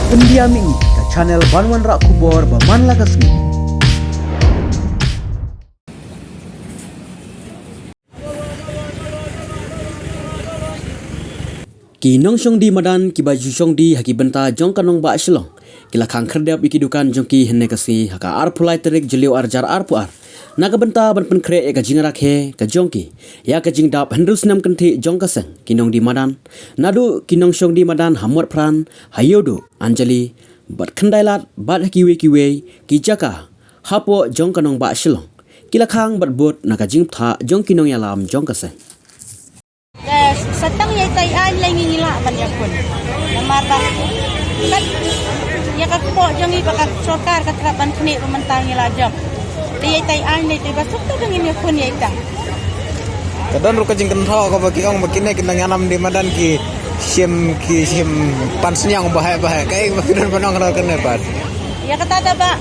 Pendiam ini ke channel Banwan Rak Kubor Baman Lagasmi. Ki nong shong di madan ki baju shong di haki benta jong kanong ba shlong. Kila khang kherdep ikidukan jong ki henne kasi haka ar pulai terik jeliu arjar ar puar. Naga benta ban pen kre ka jingarak he ka jongki ya ka jingdap hendrus nam kanthi jong kaseng kinong di madan nadu kinong shong di madan hamwat pran hayodo anjali bat khandailat bat hakiwe kiwe ki jaka hapo jong kanong ba shilong kila khang bat bot naga jing tha jong kinong yalam jong kaseng Satang yay tay an lay ngingila man yakun namata kat ya ka po jong iba ka sokar ka traban kni pemantang ngila jong yay tay an lay tay basuk ta dang yakun yay ta kadang ruka jing kentho ko bagi ong bakine kinang yanam di madan ki sim pansenyang bahaya kai bakidan panong ra kene pat ya kata da ba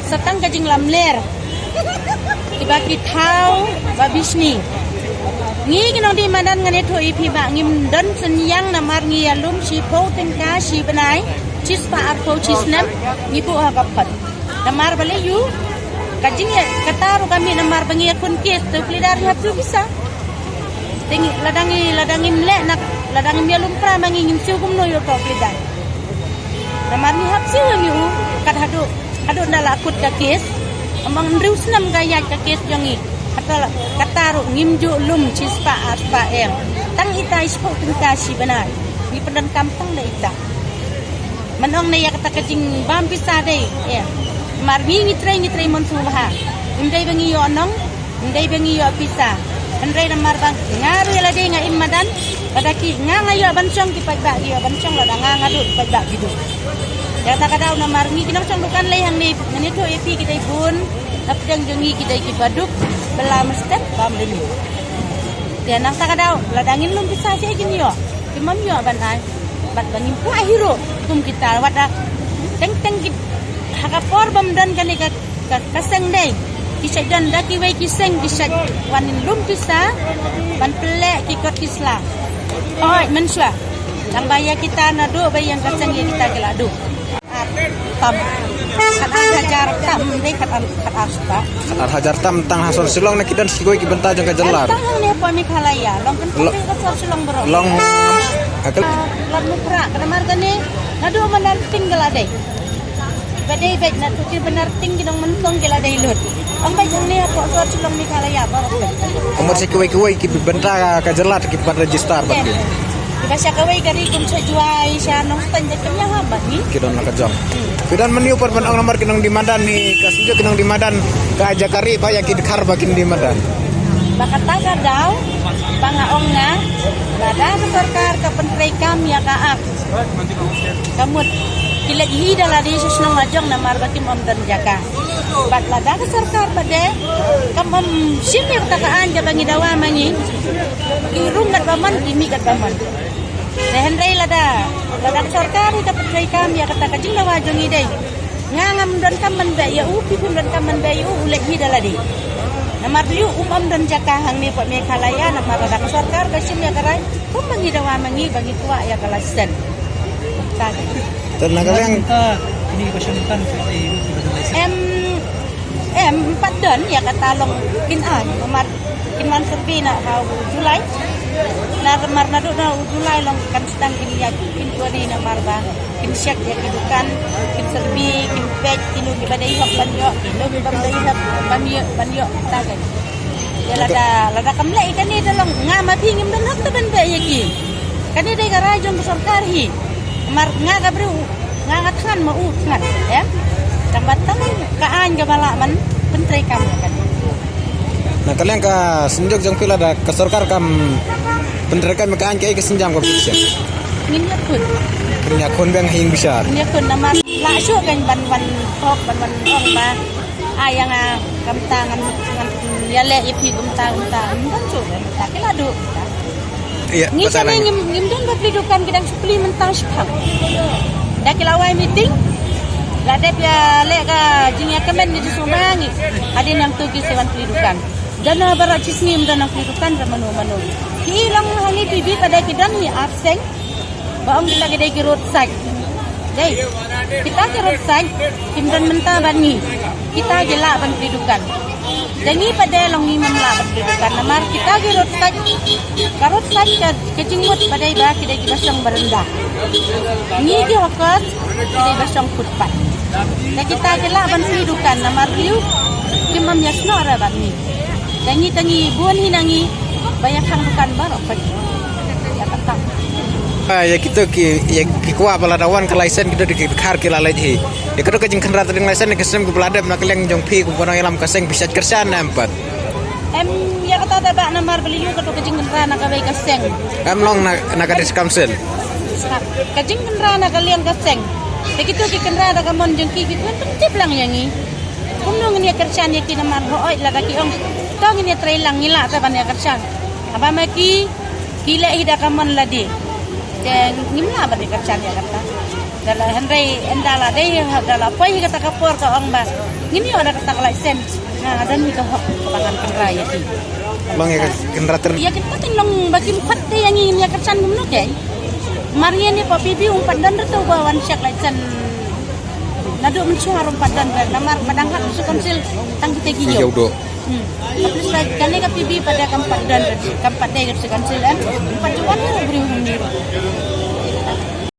satang ka jing lamler iba ki thau ba bisni ngi kinong di madan ngane tho ipi ba ngim dan senyang namar ngi alum si po tengka si benai cis pa arpo cisnam ngi po hakapat namar bale yu kajing ya kataru kami namar bangi akun kes tu pelidar hatu bisa tingi ladangi mlek nak ladangi mialum pra mangi ngim siu kum no yo to pelidar namar ni hap siu ngi u kat hadu ndala akut ka kes amang rius nam gaya ka kes jongi kataru ngimju lum cispa aspa em tang ita ispo tengka si benar ni pendan kampung le ita manong na ya kata kajing bam pisa dei ya marmi ngitrai mon suha indai bangi yo nong indai bangi yo pisa andai namar bang ngaru la dei nga imadan padaki nga yo bancong ki pagba yo bancong la nga ngadu pagba gitu ya ta kadau namar ngi kinong chong dukan le hang ni ngani to epi kidai bun tapjang jongi kidai ki baduk bela mestet bam deni dia nang ta kadau la dangin lum pisa si gini yo kimam yo ban ai bat bangin pu hero tum kita wada teng hakapor bam dan kali ka kaseng dei kisah dan daki wei kiseng kisah wanin lum kisah ban pelek kikot kisla oi mensua tang baya kita nado bayang kaseng ya kita geladu tam kat hajar tam dei kat aspa kat hajar tam tang hasor silong na kidan sikoi ki benta jong ka jelar tang ne po mi khalaya long kan ko hasor silong bro long akal lam mukra kamar gane nado manar tinggal adai badai baik na tukir benar tinggi dong mentong gila dai lut ang baik jang ne po hasor silong mi khalaya ba umur sikoi ki benta ka jelar ki pat register bagi Basya kawai gari kum sa juai siya nong tanja kanya habat ni kidon na ka jong kidan meniu par ban ong nomor kinong di madan ni kasunjo kinong di madan ka jakari pa ya ki khar bakin di madan bakata ka daw pangaong na lada sa sarkar ka pentray kam ya kaak kamut kilagi dala di susnong ajong na marbakim om dan jaka bat lada ka sarkar pade kamam simir takaan jabangi dawa mangi irungat baman imigat baman Henry lada sarkar ita pentray kam ya kata kajing dawa jong idai ngangam dan kaman ba ya upi pun dan kaman ba yu ulek hi dala di namar liu umam dan jaka hang ni pot me khalaya namar lada sarkar kasim ya karai kum mangi dawa mangi bagi tua ya kalasen tadi tenaga yang ini pasyutan empat dan ya kata long kinan namar kinwan serbi na Julai na ramar na do na Julai long kan sedang kin ya kin tuani na marba kin syak ya kidukan kin serbi kin pek kinu ki badai hok banyo kinu ki badai hok banyo tagan ya lada kamle ikan ni dalong ngama pingim dan hak taban ba ya ki kan ni dai garajong sarkar hi mar nga kabru nga ngathan mau ngat ya tambatan kaan gamala man pentray kam kan nah kalian ka senjok jong pila da ka sarkar kam pentray kam ka an kai ka senjam ko bisa ngin yakun punya kon bang hing besar yakun nama la syu kan ban hok ban ong ba ayang kamtangan ya le ipi kamtang ban su ta ke ladu iya ngi sana ngim don ba pidukan kidang supli mentang sepang dak lawai meeting la dep ya le ka jingya kemen ni sumangi adin yang tugi sewan pidukan dana barat cisngim dana pidukan ramanu hilang hangi bibi pada kidan ni abseng baong kita gede ki roadside Dai, kita kerot sai, kimdan mentah bani. Kita gila ban kedudukan. Jangi pada longi memla ban kedudukan. Namar kita kerot sai kejingmut pada iba kita basang berendah. Ni di hokas kita basang putpat. Dan kita gila ban kedudukan. Namar liu kimam yasno ara bani. Tangi buan hinangi banyak hang dukan barok pagi. Ya kata. Ya kita ki kuat baladawan ke license kita di khar ki lalai hi. Ya kita kajing kenra tering license ke sem ke beladap nak leng jong pi ku ponong ilam kaseng bisa kersan empat. Ya kata tabak namar beli yu kata kajing kenra nak abai kaseng. Long nak ada kamsel. Kajing kenra nak kalian kaseng. Begitu ki kenra ada kamon jong ki kita pentip lang yangi. Kumnong ni kersan ya ki namar hooi laga ki ong. Tong ini trailang ngila taban ya kersan. Aba maki kila hida kamon ladi. Dan ngimla ba ni kersan ya kata. Dala henry endala dei dala poi kata kapor ka ong ba. Ngini ada kata license. Nah dan ni ka hok pangan kenra ya ki. Long ya kenra ter. Ya kita tinglong bagi mukhat de yang ingin ya kersan gumno kay. Maria ni papibi umpat dan retu bawan syak license. Nado mensyar umpat dan namar padanghat su konsil tang kita giyo. Tapi kali kapibi pada kampat dan kampat de su konsilan umpat juan beri hundir.